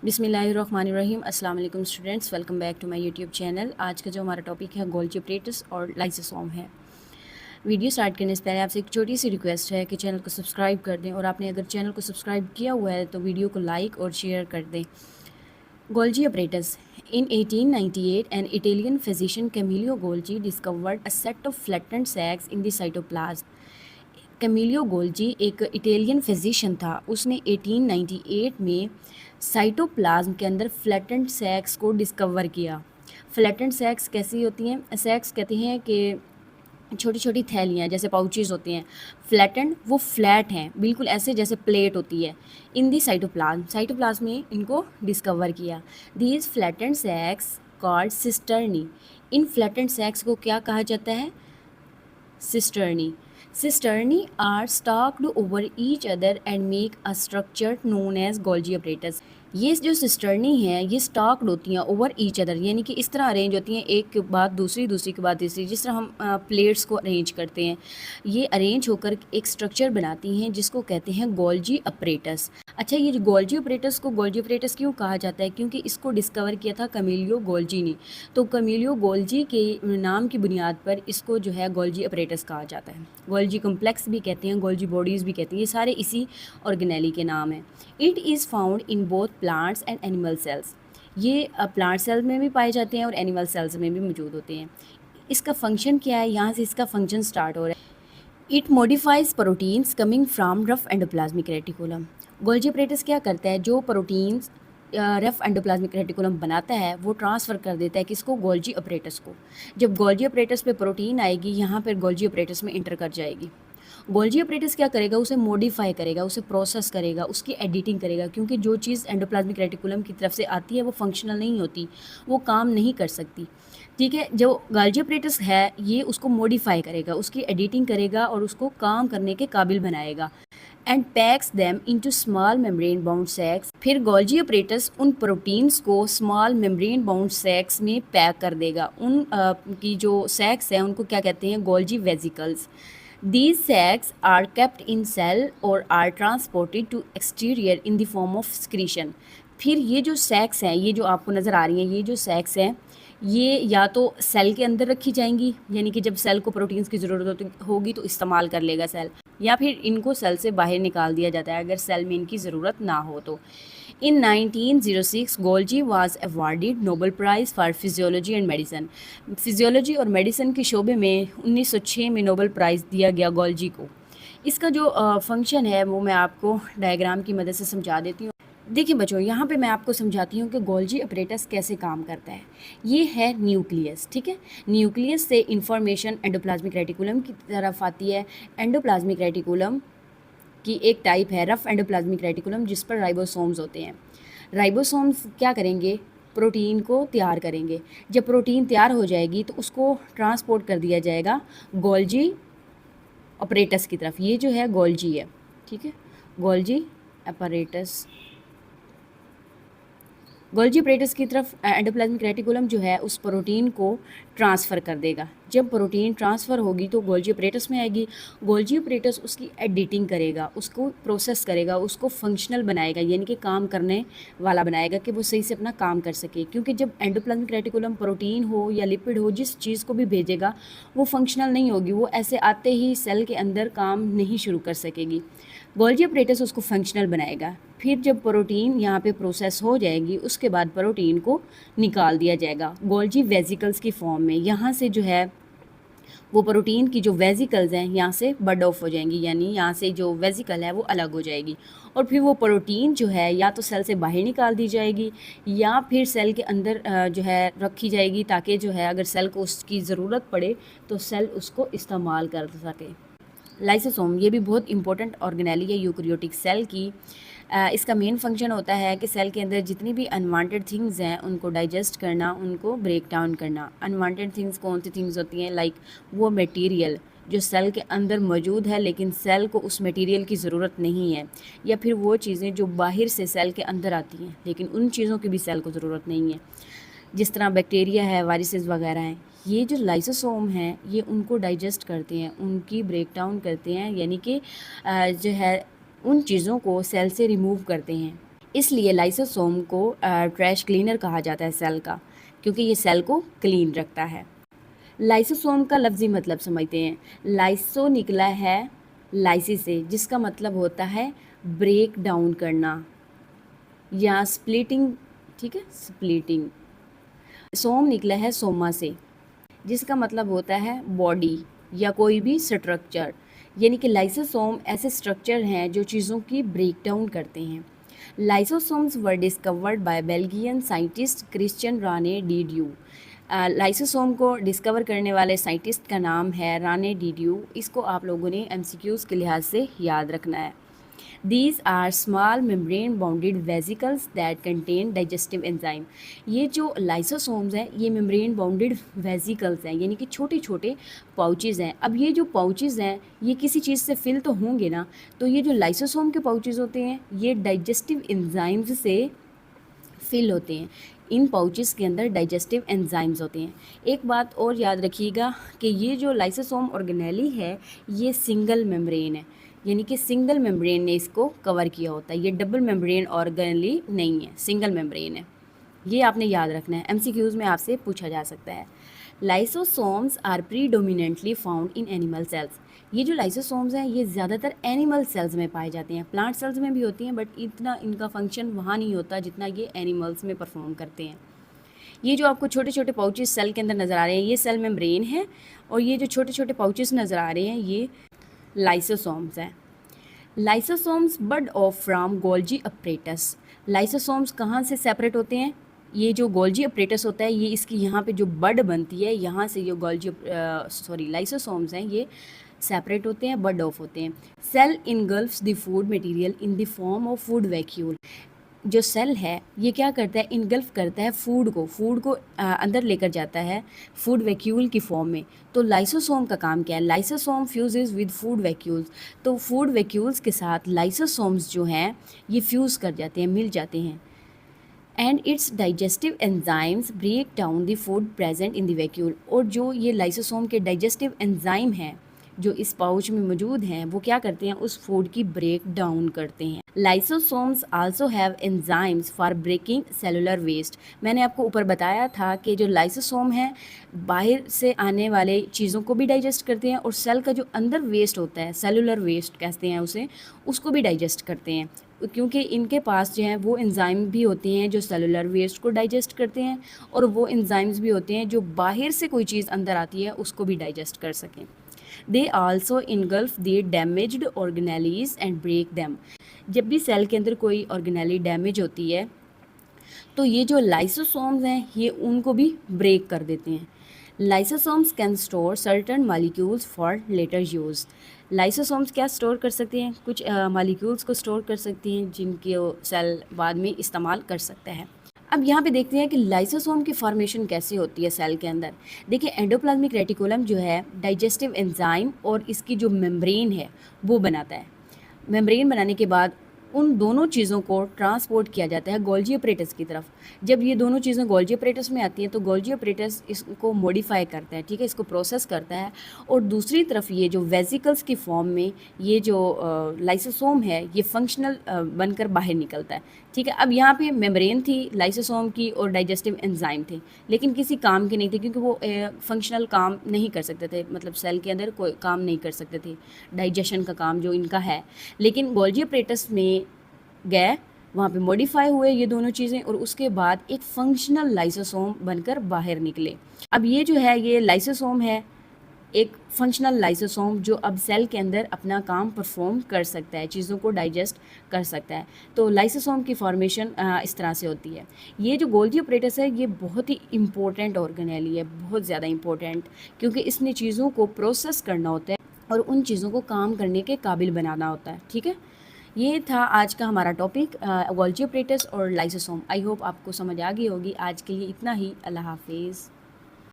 बिस्मिल्लाहिर्रहमानिर्रहीम। अस्सलाम वालेकुम students, welcome back to my YouTube channel. आज का जो हमारा टॉपिक है गोल्गी ऑपरेटर्स और लाइसोसोम है। वीडियो स्टार्ट करने से पहले आपसे एक छोटी सी रिक्वेस्ट है कि चैनल को सब्सक्राइब कर दें, और आपने अगर चैनल को सब्सक्राइब किया हुआ है तो वीडियो को लाइक और शेयर कर दें। Golgi operators. In 1898, an Italian physician Camillo Golgi discovered a set of flattened sacs in the cytoplasm. Camillo Golgi एक इटालियन फिजिशियन था। उसने 1898 में साइटोप्लाज्म के अंदर फ्लैटेंड सैक्स को डिस्कवर किया। फ्लैटेंड सैक्स कैसी होती हैं? सैक्स कहते हैं कि छोटी छोटी थैलियाँ जैसे पाउचेस होती हैं। फ्लैटेंड वो फ्लैट हैं, बिल्कुल ऐसे जैसे प्लेट होती है। इन दी साइटोप्लाज्म में इनको डिस्कवर किया। These flattened sacs called cisternae. In flattened sacs को क्या कहा जाता है? Cisternae. Cisternae are stacked over each other and make a structure known as Golgi apparatus. ये जो सिस्टर्नी है ये स्टॉक्ड होती हैं ओवर ईच अदर, यानी कि इस तरह अरेंज होती हैं, एक के बाद दूसरी, दूसरी के बाद तीसरी, जिस तरह हम प्लेट्स को अरेंज करते हैं। ये अरेंज होकर एक स्ट्रक्चर बनाती हैं जिसको कहते हैं गोल्जी अपरेटस। अच्छा, ये जो गोल्जी अपरेटस को गोल्जी अपरेटस क्यों कहा जाता है? क्योंकि इसको डिस्कवर किया था कैमिलियो गोल्जी ने। तो कैमिलियो गोल्जी के नाम की बुनियाद पर इसको जो है गोल्जी अपरेटस कहा जाता है। गोल्जी कम्प्लेक्स भी कहते हैं, गोल्जी बॉडीज़ भी कहते हैं, ये सारे इसी ऑर्गेनेली के नाम हैं। It is found in both plants and animal cells. ये प्लांट सेल में भी पाए जाते हैं और एनिमल सेल्स में भी मौजूद होते हैं। इसका फंक्शन क्या है? यहाँ से इसका फंक्शन स्टार्ट हो रहा है। It modifies proteins coming from rough endoplasmic reticulum. Golgi apparatus क्या करता है? जो प्रोटीन्स रफ एंडोप्लाज्मिक रेटिकुलम बनाता है वो ट्रांसफ़र कर देता है किसको? गोल्जी अपरेटस को। जब गोल्जी अपरेटस पे प्रोटीन आएगी, यहाँ पर गोल्जी अपरेटस में इंटर कर जाएगी। गोल्जी अपरेटस क्या करेगा? उसे मॉडिफाई करेगा, उसे प्रोसेस करेगा, उसकी एडिटिंग करेगा, क्योंकि जो चीज़ एंडोप्लाज्मिक रेटिकुलम की तरफ से आती है वो फंक्शनल नहीं होती, वो काम नहीं कर सकती। ठीक है, जो गोल्जी अपरेटस है ये उसको मॉडिफाई करेगा, उसकी एडिटिंग करेगा और उसको काम करने के काबिल बनाएगा। And packs them into small membrane bound sacs. फिर गोल्जी अपरेटस उन प्रोटीन्स को स्मॉल मेम्ब्रेन बाउंड सैक्स में पैक कर देगा। उन की जो सैक्स हैं उनको क्या कहते हैं? Golgi vesicles. These sacs are kept in cell or are transported to exterior in the form of secretion. फिर ये जो सैक्स हैं, ये जो आपको नज़र आ रही हैं, ये जो सैक्स हैं ये या तो सेल के अंदर रखी जाएंगी, यानी कि जब सेल को प्रोटीन्स की ज़रूरत होगी तो इस्तेमाल कर लेगा सेल, या फिर इनको सेल से बाहर निकाल दिया जाता है अगर सेल में इनकी ज़रूरत ना हो तो। In 1906, Golgi was awarded Nobel prize for physiology and medicine. Physiology और मेडिसन के शोबे में 1906 में नोबेल प्राइज़ दिया गया गोल्जी को। इसका जो फंक्शन है वो मैं आपको डायग्राम की मदद से समझा देती हूँ। देखिए बच्चों, यहाँ पे मैं आपको समझाती हूँ कि गोल्जी अपरेटस कैसे काम करता है। ये है न्यूक्लियस, ठीक है। न्यूक्लियस से इंफॉर्मेशन एंडोप्लाज्मिक रेटिकुलम की तरफ आती है। एंडोप्लाज्मिक रेटिकुलम की एक टाइप है रफ एंडोप्लाज्मिक रेटिकुलम, जिस पर राइबोसोम्स होते हैं। राइबोसोम्स क्या करेंगे? प्रोटीन को तैयार करेंगे। जब प्रोटीन तैयार हो जाएगी तो उसको ट्रांसपोर्ट कर दिया जाएगा गोल्जी अपरेटस की तरफ। ये जो है गोल्जी है, ठीक है, गोल्जी अपरेटस। गोल्जी अपरेटस की तरफ एंडोप्लाज्मिक रेटिकुलम जो है उस प्रोटीन को ट्रांसफ़र कर देगा। जब प्रोटीन ट्रांसफ़र होगी तो गोल्जी अपरेटस में आएगी। गोल्जी अपरेटस उसकी एडिटिंग करेगा, उसको प्रोसेस करेगा, उसको फंक्शनल बनाएगा, यानी कि काम करने वाला बनाएगा कि वो सही से अपना काम कर सके। क्योंकि जब एंडोप्लाज्मिक रेटिकुलम प्रोटीन हो या लिपिड हो, जिस चीज़ को भी भेजेगा वो फंक्शनल नहीं होगी, वो ऐसे आते ही सेल के अंदर काम नहीं शुरू कर सकेगी। गोल्जी अपरेटस उसको फंक्शनल बनाएगा। फिर जब प्रोटीन यहाँ पे प्रोसेस हो जाएगी उसके बाद प्रोटीन को निकाल दिया जाएगा गोल्जी वेजिकल्स की फॉर्म में। यहाँ से जो है वो प्रोटीन की जो वेजिकल्स हैं यहाँ से बड ऑफ हो जाएंगी, यानी यहाँ से जो वेजिकल है वो अलग हो जाएगी, और फिर वो प्रोटीन जो है या तो सेल से बाहर निकाल दी जाएगी या फिर सेल के अंदर जो है रखी जाएगी, ताकि जो है अगर सेल को उसकी ज़रूरत पड़े तो सेल उसको इस्तेमाल कर सके। लाइसोसोम ये भी बहुत इंपॉर्टेंट ऑर्गेनेली है यूकैरियोटिक सेल की। इसका मेन फंक्शन होता है कि सेल के अंदर जितनी भी अनवांटेड थिंग्स हैं उनको डाइजेस्ट करना, उनको ब्रेक डाउन करना। अनवांटेड थिंग्स कौन सी थिंग्स होती हैं? लाइक वो मटेरियल जो सेल के अंदर मौजूद है लेकिन सेल को उस मटेरियल की ज़रूरत नहीं है, या फिर वो चीज़ें जो बाहर से सेल के अंदर आती हैं लेकिन उन चीज़ों की भी सेल को ज़रूरत नहीं है, जिस तरह बैक्टीरिया है, वायरसेस वगैरह हैं। ये जो लाइसोसोम हैं ये उनको डाइजेस्ट करते हैं, उनकी ब्रेक डाउन करते हैं, यानी कि जो है उन चीज़ों को सेल से रिमूव करते हैं। इसलिए लाइसोसोम को ट्रैश क्लीनर कहा जाता है सेल का, क्योंकि ये सेल को क्लीन रखता है। लाइसोसोम का लफ्ज़ी मतलब समझते हैं। लाइसो निकला है लाइसिस से, जिसका मतलब होता है ब्रेक डाउन करना या स्प्लिटिंग, ठीक है, स्प्लिटिंग। सोम निकला है सोमा से, जिसका मतलब होता है बॉडी या कोई भी स्ट्रक्चर, यानी कि लाइसोसोम ऐसे स्ट्रक्चर हैं जो चीज़ों की ब्रेक डाउन करते हैं। Lysosomes were discovered by Belgian scientist Christian René de Duve. Lysosome को डिस्कवर करने वाले साइंटिस्ट का नाम है राने डीड्यू। इसको आप लोगों ने एमसीक्यूज़ के लिहाज से याद रखना है। These are small membrane bounded vesicles that contain digestive enzyme। ये जो लाइसोसोम्स हैं ये मेम्ब्रेन बाउंडेड वेसिकल्स हैं, यानी कि छोटे छोटे पाउचेज़ हैं। अब ये जो पाउचेज़ हैं ये किसी चीज़ से फिल तो होंगे ना, तो ये जो लाइसोसोम के पाउचेज़ होते हैं ये डाइजेस्टिव एंजाइम्स से फिल होते हैं। इन पाउचेस के अंदर डाइजेस्टिव एंजाइम्स होते हैं। एक बात और याद रखिएगा कि ये जो लाइसोसोम ऑर्गेनेली है ये सिंगल मेम्ब्रेन है, यानी कि सिंगल मेम्ब्रेन ने इसको कवर किया होता है। ये डबल मेम्ब्रेन ऑर्गेनेली नहीं है, सिंगल मेम्ब्रेन है। ये आपने याद रखना है, एमसीक्यूज़ में आपसे पूछा जा सकता है। Lysosomes are predominantly found in animal cells. ये जो लाइसोसोम्स हैं ये ज़्यादातर एनिमल सेल्स में पाए जाते हैं। प्लांट सेल्स में भी होती हैं, बट इतना इनका फंक्शन वहाँ नहीं होता जितना ये एनिमल्स में परफॉर्म करते हैं। ये जो आपको छोटे छोटे पाउचेस सेल के अंदर नज़र आ रहे हैं ये सेल मेम्ब्रेन है, और ये जो छोटे छोटे पाउचेस नज़र आ रहे हैं ये लाइसोसोम्स हैं। Lysosomes bud off from Golgi apparatus. Lysosomes कहाँ से सेपरेट होते हैं? ये जो गोल्जी अपरेटस होता है ये इसकी यहाँ पे जो बड बनती है यहाँ से ये लाइसोसोम्स हैं ये सेपरेट होते हैं, बड ऑफ होते हैं। Cell engulfs the food material in the form of food vacuole. जो सेल है ये क्या करता है, इनगल्फ करता है फूड को अंदर लेकर जाता है फूड वैक्यूल की फॉर्म में। तो लाइसोसोम का काम क्या है, lysosome fuses with food vacuoles. तो फूड वैक्यूल्स के साथ लाइसोसोम्स जो हैं ये फ्यूज़ कर जाते हैं, मिल जाते हैं। And its digestive enzymes break down the food present in the vacuole. और जो ये लाइसोसोम के डाइजेस्टिव एंजाइम हैं जो इस पाउच में मौजूद हैं वो क्या करते हैं, उस फूड की ब्रेक डाउन करते हैं। Lysosomes also have enzymes for breaking cellular waste. मैंने आपको ऊपर बताया था कि जो लाइसोसोम है बाहर से आने वाले चीज़ों को भी डाइजेस्ट करते हैं, और सेल का जो अंदर वेस्ट होता है सेलुलर वेस्ट कहते हैं उसे, उसको भी डाइजेस्ट करते हैं, क्योंकि इनके पास जो है वो एंजाइम भी होते हैं जो सेलुलर वेस्ट को डाइजेस्ट करते हैं, और वो एंजाइम्स भी होते हैं जो बाहर से कोई चीज़ अंदर आती है उसको भी डाइजेस्ट कर सकें। They also engulf the damaged organelles and break them. जब भी सेल के अंदर कोई ऑर्गेनेली डैमेज होती है तो ये जो लाइसोसोम्स हैं ये उनको भी ब्रेक कर देते हैं। Lysosomes can store certain molecules for later use. Lysosomes क्या स्टोर कर सकते हैं, कुछ मॉलिक्यूल्स को स्टोर कर सकती हैं जिनके सेल बाद में इस्तेमाल कर सकता है। अब यहाँ पे देखते हैं कि लाइसोसोम की फॉर्मेशन कैसे होती है सेल के अंदर। देखिए एंडोप्लाज्मिक रेटिकुलम जो है डाइजेस्टिव एंजाइम और इसकी जो मेम्ब्रेन है वो बनाता है। मेम्ब्रेन बनाने के बाद उन दोनों चीज़ों को ट्रांसपोर्ट किया जाता है गोल्जी अपरेटस की तरफ। जब ये दोनों चीज़ें गोल्जी अपरेटस में आती हैं तो गोल्जी अपरेटस इसको मॉडिफाई करता है, ठीक है, इसको प्रोसेस करता है, और दूसरी तरफ ये जो वेसिकल्स की फॉर्म में ये जो लाइसोसोम है ये फंक्शनल बनकर बाहर निकलता है, ठीक है। अब यहाँ पे मेम्ब्रेन थी लाइसोसोम की और डाइजेस्टिव एंजाइम थे, लेकिन किसी काम के नहीं थे क्योंकि वो फंक्शनल काम नहीं कर सकते थे, मतलब सेल के अंदर कोई काम नहीं कर सकते थे डाइजेशन का काम जो इनका है। लेकिन गोल्जी अपरेटस में गए, वहाँ पे मॉडिफाई हुए ये दोनों चीज़ें, और उसके बाद एक फंक्शनल लाइसोसोम बनकर बाहर निकले। अब ये जो है ये लाइसोसोम है, एक फंक्शनल लाइसोसोम जो अब सेल के अंदर अपना काम परफॉर्म कर सकता है, चीज़ों को डाइजेस्ट कर सकता है। तो लाइसोसोम की फॉर्मेशन इस तरह से होती है। ये जो गोल्गी अपरेटस है ये बहुत ही इंपॉर्टेंट ऑर्गेनेली है, बहुत ज़्यादा इंपॉर्टेंट, क्योंकि इसने चीज़ों को प्रोसेस करना होता है और उन चीज़ों को काम करने के काबिल बनाना होता है, ठीक है। ये था आज का हमारा टॉपिक गोल्गी अपरेटस और लाइसोसोम। आई होप आपको समझ आ गई होगी। आज के लिए इतना ही। अल्लाह हाफिज़।